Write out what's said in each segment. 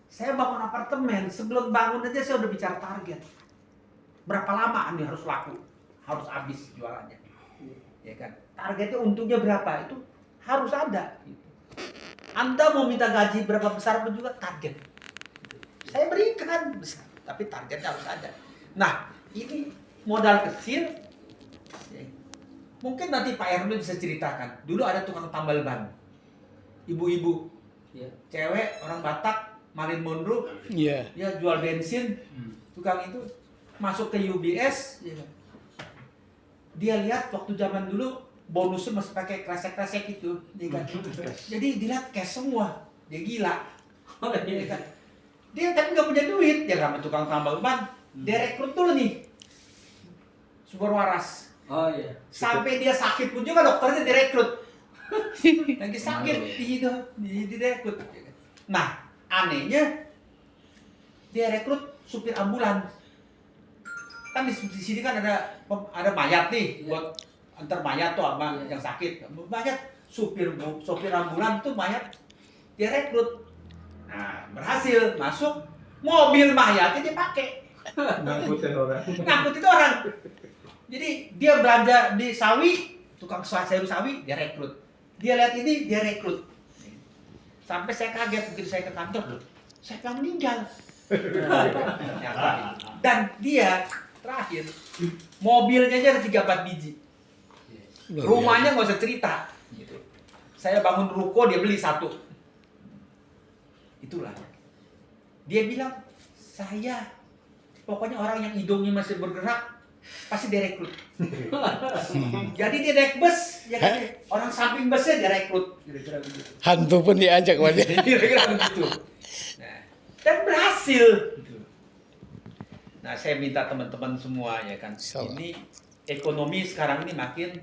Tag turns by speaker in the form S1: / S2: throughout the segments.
S1: Saya bangun apartemen, sebelum bangun aja saya udah bicara target. Berapa lama ini harus laku, harus habis jualannya, ya kan? Targetnya untungnya berapa itu harus ada. Gitu. Anda mau minta gaji berapa besar pun juga target. Saya berikan besar, tapi targetnya harus ada. Nah, ini modal kecil. Mungkin nanti Pak Erwin bisa ceritakan. Dulu ada tukang tambal ban, ibu-ibu, cewek orang Batak, Marilyn Monroe, dia jual bensin. Tukang itu masuk ke UBS, dia lihat waktu zaman dulu bonusnya masih pakai kresek-kresek itu, jadi dilihat cash semua, dia gila. Dia tapi nggak punya duit, dia ramai tukang tambal ban, dia rekrut dulu nih, super waras. Sampai dia sakit pun juga dokternya direkrut. Lagi sakit direkrut. Nah, anehnya dia rekrut supir ambulans. Kan di sini kan ada mayat nih, buat antar mayat tuh sama yang sakit. Mayat supir ambulans tuh mayat dia rekrut. Nah, berhasil masuk mobil mayatnya dia pakai. Ngangkutin orang. Jadi dia belanja di sawi, tukang sayur sawi, dia rekrut. Dia lihat ini, dia rekrut. Sampai saya kaget, begitu saya ke kantor, saya kan meninggal. Dan dia terakhir, mobilnya aja ada 3-4 biji. Rumahnya nggak usah cerita. Saya bangun ruko, dia beli 1. Itulah. Dia bilang, saya pokoknya orang yang hidungnya masih bergerak, pasti direkrut. Jadi dia naik bus, orang samping busnya dia rekrut. Kira-kira begitu.
S2: Hantu pun diajak wadah.
S1: Kira-kira begitu. Nah, dan berhasil. Nah, saya minta teman-teman semua ya kan. Ini ekonomi sekarang ini makin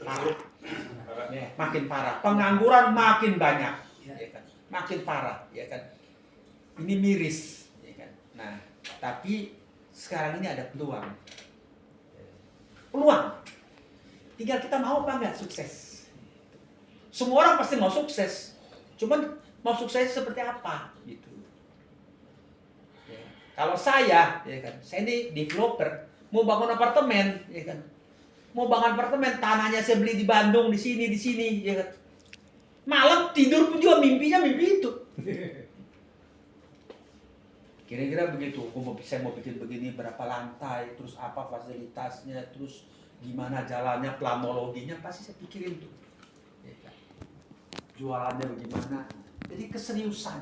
S1: parah. Ya, makin parah. Pengangguran makin banyak, ya kan. Makin parah, ya kan. Ini miris, ya kan. Nah, tapi sekarang ini ada peluang. Tinggal kita mau apa enggak sukses. Semua orang pasti mau sukses. Cuman mau sukses seperti apa gitu. Ya. Kalau saya, ya kan, saya ini developer, mau bangun apartemen, ya kan. Mau bangun apartemen, tanahnya saya beli di Bandung, di sini, ya kan. Malam tidur pun juga mimpinya mimpi itu. Kira-kira begitu, saya mau bikin begini, berapa lantai, terus apa fasilitasnya, terus gimana jalannya, planologinya, pasti saya pikirin tuh. Ya kan? Jualannya bagaimana, jadi keseriusan.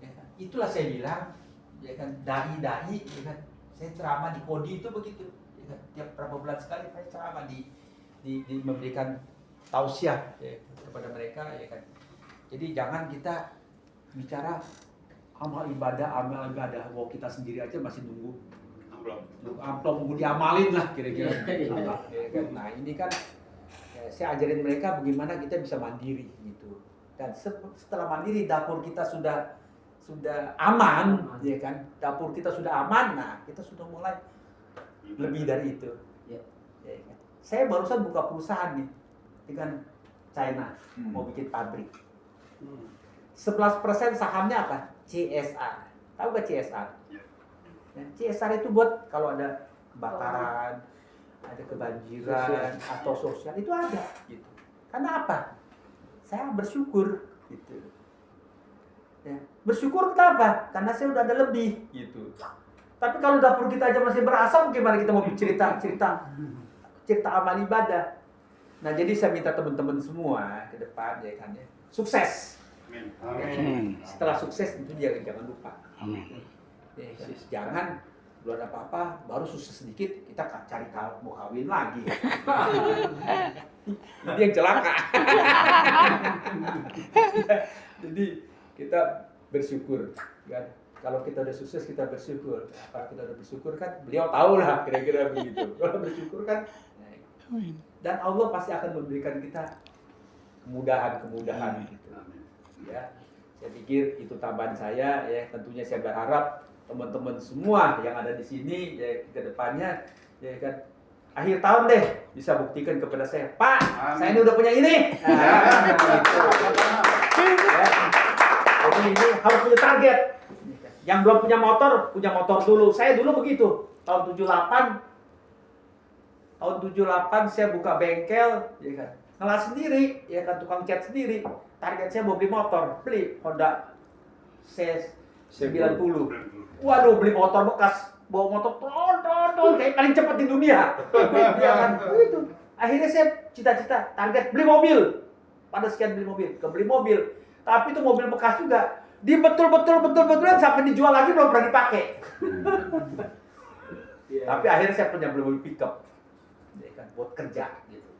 S1: Ya kan? Itulah saya bilang, ya kan, dai-dai, ya kan? Saya ceramah di Kodi itu begitu. Ya kan? Tiap berapa bulan sekali saya ceramah di memberikan tausiah ya, kepada mereka. Ya kan? Jadi jangan kita bicara amal ibadah, wow, kita sendiri aja masih nunggu amplop nunggu diamalin lah kira-kira. Nah ini kan ya, saya ajarin mereka bagaimana kita bisa mandiri gitu. Dan setelah mandiri, dapur kita sudah aman, ya kan? Dapur kita sudah aman, nah kita sudah mulai lebih dari itu. Ya kan? Saya barusan buka perusahaan nih dengan China, mau bikin pabrik. 11% sahamnya apa? CSR. Tahu gak CSR? Ya, CSR itu buat kalau ada kebakaran, ada kebanjiran atau sosial itu ada gitu. Karena apa? Saya bersyukur gitu. Ya, bersyukur kenapa? Karena saya udah ada lebih gitu. Tapi kalau dapur kita aja masih berasap, gimana kita mau cerita amal ibadah? Nah, jadi saya minta teman-teman semua ke depan ya kan ya. Sukses. Amin. Setelah sukses itu jangan lupa. Amin. Ya, jangan belum ada apa-apa, baru sukses sedikit kita cari mau kawin lagi. Ini yang celaka. Jadi kita bersyukur kan. Kalau kita udah sukses kita bersyukur. Kalau kita udah bersyukur kan beliau tahu lah kira-kira begitu. Kalau bersyukur kan dan Allah pasti akan memberikan kita kemudahan gitu. Ya, saya pikir itu tambahan saya ya. Tentunya saya berharap teman-teman semua yang ada di sini ya ke depannya ya kan akhir tahun deh bisa buktikan kepada saya, Pak, saya ini udah punya ini. Nah, gitu. Ya. Jadi ini harus punya target. Yang belum punya motor dulu. Saya dulu begitu. Tahun 78 saya buka bengkel, ya kan. Ngelas sendiri, ya kan, tukang cat sendiri. Target saya mau beli motor, beli Honda C90. Waduh, beli motor bekas, bawa motor tron kayak paling cepat di dunia. Ya kan, begitu. Akhirnya saya cita-cita target beli mobil. Pada sekian beli mobil. Tapi itu mobil bekas juga. Di betul-betulan sampai dijual lagi belum pernah dipakai. Tapi akhirnya saya punya beli mobil pickup, ya kan, buat kerja gitu.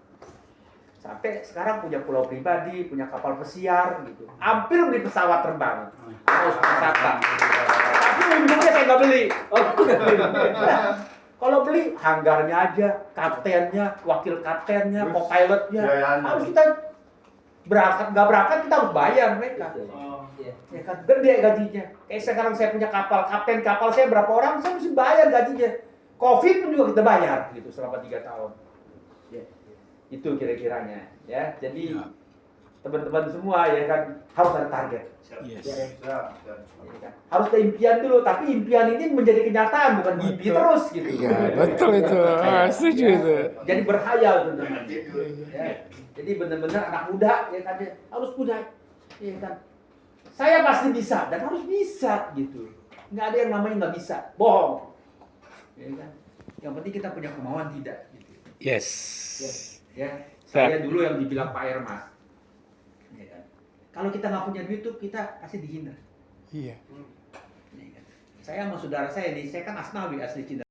S1: Sampai sekarang punya pulau pribadi, punya kapal pesiar gitu. Hampir beli pesawat terbang. Harus wisata. Tapi ujungnya saya nggak beli. Kalau beli hanggarnya aja, kaptennya, wakil kaptennya, co-pilotnya, harus kita nggak berangkat kita harus bayar mereka. Ya kan, gede gajinya. Kayak sekarang saya punya kapal, kapten kapal saya berapa orang, saya mesti bayar gajinya. Covid pun juga kita bayar gitu selama 3 tahun. Ya. Itu kira-kiranya ya. Jadi teman-teman semua ya kan harus ada target.
S2: Yes.
S1: Ya kan? Harus ada impian dulu, tapi impian ini menjadi kenyataan bukan mimpi terus gitu.
S2: Iya, betul itu. Setuju itu.
S1: Jadi berhayal teman-teman. Ya. Jadi benar-benar anak muda ya kan harus punya, ya kan. Saya pasti bisa dan harus bisa gitu. Nggak ada yang namanya nggak bisa, bohong. Ya kan? Yang penting kita punya kemauan tidak gitu.
S2: Yes.
S1: Ya. Saya dulu yang dibilang Pak Ermas. Ya kan? Kalau kita nggak punya YouTube, kita pasti dihina.
S2: Iya.
S1: Ya kan? Saya sama saudara saya nih, saya kan Asnawi asli Cina.